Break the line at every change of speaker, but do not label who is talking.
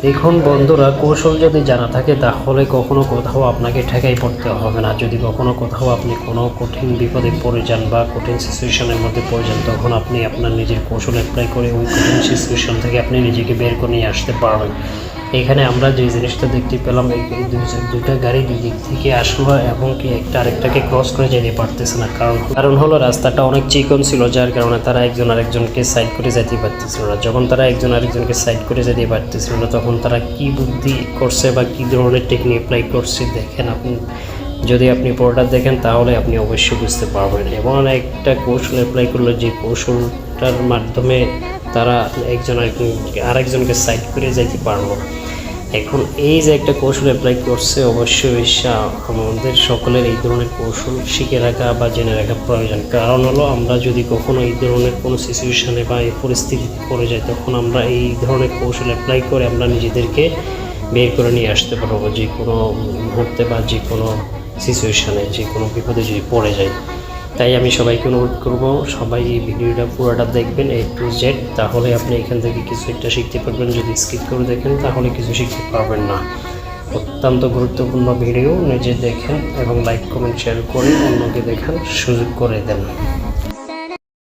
দেখুন বন্ধুরা, কৌশল যদি জানা থাকে তাহলে কখনো কোথাও আপনাকে ঠেকাই পড়তে হবে না। যদি কখনো কোথাও আপনি কোনো কঠিন বিপদে পড়ে যান বা কঠিন সিচুয়েশনের মধ্যে পড়ে যান, তখন আপনি আপনার নিজের কৌশল অ্যাপ্লাই করে ওই কঠিন সিচুয়েশন থেকে আপনি নিজেকে বের করে নিয়ে আসতে পারবেন। এখানে আমরা যে জিনিসটা দেখতে পেলাম, এই দুইটা গাড়ি দুই দিক থেকে আসলো এবং কি একটা আরেকটাকে ক্রস করে যেতে পারতেছে না। কারণ হলো রাস্তাটা অনেক চিকন ছিল, যার কারণে তারা একজন আরেকজনকে সাইড করে যেতে পারতেছিল না। যখন তারা একজন আরেকজনকে সাইড করে যেতে পারতেছিল না, তখন তারা কি বুদ্ধি করছে বা কী ধরনের টেকনিক অ্যাপ্লাই করছে দেখেন আপনি। যদি আপনি পুরোটা দেখেন তাহলে আপনি অবশ্যই বুঝতে পারবেন। এবং একটা কৌশল অ্যাপ্লাই করলে যে কৌশলটার মাধ্যমে তারা একজন আরেকজনকে সাইড করে যেতে পারবো। এখন এই যে একটা কৌশল অ্যাপ্লাই করছে, অবশ্যই আমাদের সকলের এই ধরনের কৌশল শিখে রাখা বা জেনে রাখা প্রয়োজন। কারণ হলো আমরা যদি কখনো এই ধরনের কোনো সিচুয়েশানে বা এই পরিস্থিতিতে পড়ে যাই, তখন আমরা এই ধরনের কৌশল অ্যাপ্লাই করে আমরা নিজেদেরকে বের করে নিয়ে আসতে পারবো যে কোনো মুহূর্তে বা যে কোনো সিচুয়েশানে, যে কোনো বিপদে যদি পড়ে যাই। তাই আমি সবাইকে অনুরোধ করব, সবাই এই ভিডিওটা পুরোটা দেখবেন A to Z, তাহলে আপনি এখান থেকে কিছু একটা শিখতে পারবেন। যদি স্কিপ করে দেখেন তাহলে কিছু শিখতে পারবেন না। অত্যন্ত গুরুত্বপূর্ণ ভিডিও, নিজে দেখেন এবং লাইক কমেন্ট শেয়ার করে অন্যকে দেখার সুযোগ করে দেন।